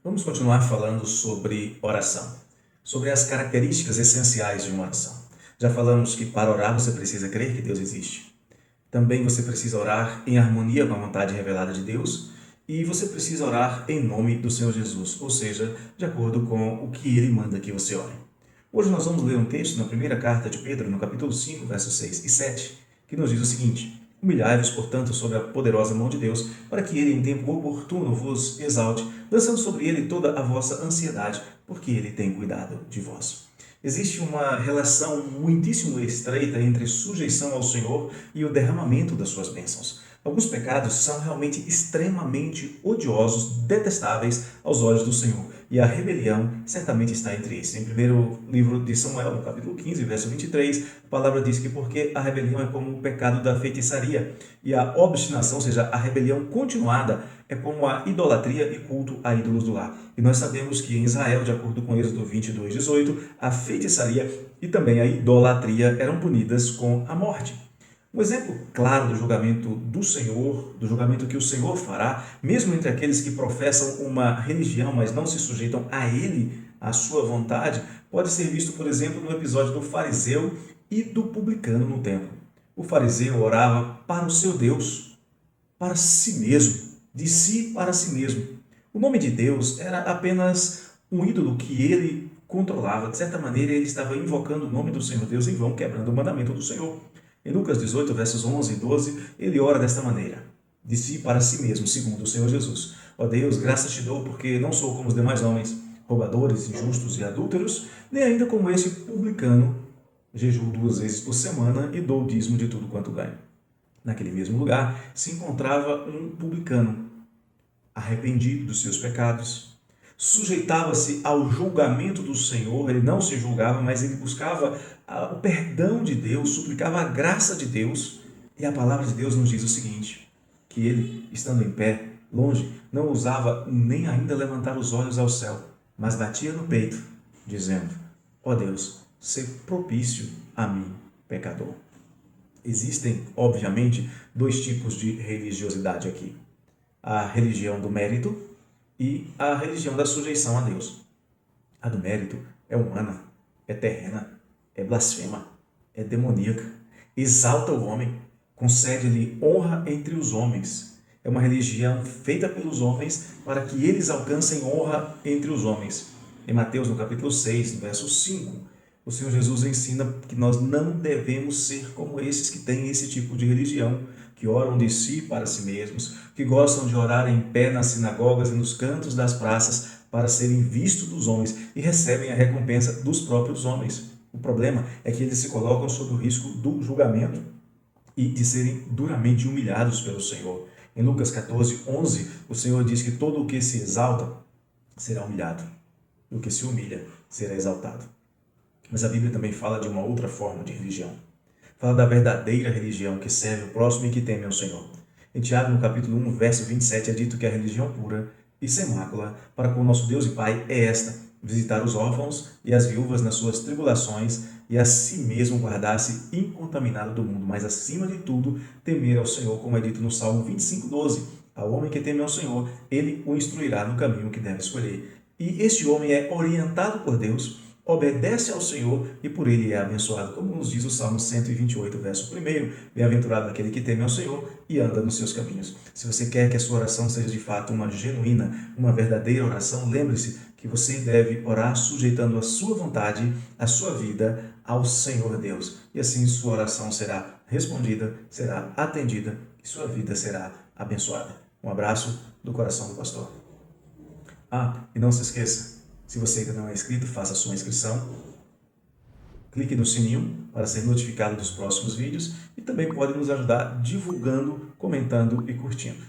Vamos continuar falando sobre oração, sobre as características essenciais de uma oração. Já falamos que para orar você precisa crer que Deus existe. Também você precisa orar em harmonia com a vontade revelada de Deus e você precisa orar em nome do Senhor Jesus, ou seja, de acordo com o que Ele manda que você ore. Hoje nós vamos ler um texto na primeira carta de Pedro, no capítulo 5, versos 6 e 7, que nos diz o seguinte: Humilhai-vos, portanto, sob a poderosa mão de Deus, para que Ele, em tempo oportuno, vos exalte, lançando sobre Ele toda a vossa ansiedade, porque Ele tem cuidado de vós. Existe uma relação muitíssimo estreita entre sujeição ao Senhor e o derramamento das suas bênçãos. Alguns pecados são realmente extremamente odiosos, detestáveis aos olhos do Senhor, e a rebelião certamente está entre esses. Em primeiro livro de Samuel, no capítulo 15, verso 23, a palavra diz que porque a rebelião é como o pecado da feitiçaria, e a obstinação, ou seja, a rebelião continuada, é como a idolatria e culto a ídolos do lar. E nós sabemos que em Israel, de acordo com Êxodo 22, 18, a feitiçaria e também a idolatria eram punidas com a morte. Um exemplo claro do julgamento do Senhor, do julgamento que o Senhor fará, mesmo entre aqueles que professam uma religião, mas não se sujeitam a Ele, à sua vontade, pode ser visto, por exemplo, no episódio do fariseu e do publicano no templo. O fariseu orava para o seu Deus, para si mesmo, de si para si mesmo. O nome de Deus era apenas um ídolo que ele controlava. De certa maneira, ele estava invocando o nome do Senhor Deus em vão, quebrando o mandamento do Senhor. Em Lucas 18, versos 11 e 12, ele ora desta maneira: de si para si mesmo, segundo o Senhor Jesus. Ó Deus, graças te dou, porque não sou como os demais homens, roubadores, injustos e adúlteros, nem ainda como este publicano. Jejuo 2 vezes por semana e dou o dízimo de tudo quanto ganho. Naquele mesmo lugar se encontrava um publicano, arrependido dos seus pecados, sujeitava-se ao julgamento do Senhor. Ele não se julgava, mas ele buscava o perdão de Deus, suplicava a graça de Deus. E a palavra de Deus nos diz o seguinte: que ele, estando em pé, longe, não ousava nem ainda levantar os olhos ao céu, mas batia no peito, dizendo: ó Deus, sê propício a mim, pecador. Existem, obviamente, dois tipos de religiosidade aqui: a religião do mérito e a religião da sujeição a Deus. A do mérito é humana, é terrena, é blasfema, é demoníaca, exalta o homem, concede-lhe honra entre os homens. É uma religião feita pelos homens para que eles alcancem honra entre os homens. Em Mateus, no capítulo 6, no verso 5, o Senhor Jesus ensina que nós não devemos ser como esses que têm esse tipo de religião, que oram de si para si mesmos, que gostam de orar em pé nas sinagogas e nos cantos das praças para serem vistos dos homens e recebem a recompensa dos próprios homens. O problema é que eles se colocam sob o risco do julgamento e de serem duramente humilhados pelo Senhor. Em Lucas 14, 11, o Senhor diz que todo o que se exalta será humilhado, e o que se humilha será exaltado. Mas a Bíblia também fala de uma outra forma de religião. Fala da verdadeira religião que serve o próximo e que teme ao Senhor. Em Tiago, no capítulo 1, verso 27, é dito que a religião pura e sem mácula para com o nosso Deus e Pai é esta: visitar os órfãos e as viúvas nas suas tribulações e a si mesmo guardar-se incontaminado do mundo, mas acima de tudo temer ao Senhor, como é dito no Salmo 25, 12. Ao homem que teme ao Senhor, ele o instruirá no caminho que deve escolher. E este homem é orientado por Deus, obedece ao Senhor e por ele é abençoado, como nos diz o Salmo 128, verso 1. Bem-aventurado aquele que teme ao Senhor e anda nos seus caminhos. Se você quer que a sua oração seja de fato uma genuína, uma verdadeira oração, lembre-se que você deve orar sujeitando a sua vontade, a sua vida ao Senhor Deus. E assim sua oração será respondida, será atendida e sua vida será abençoada. Um abraço do coração do pastor. E não se esqueça, se você ainda não é inscrito, faça a sua inscrição. Clique no sininho para ser notificado dos próximos vídeos e também pode nos ajudar divulgando, comentando e curtindo.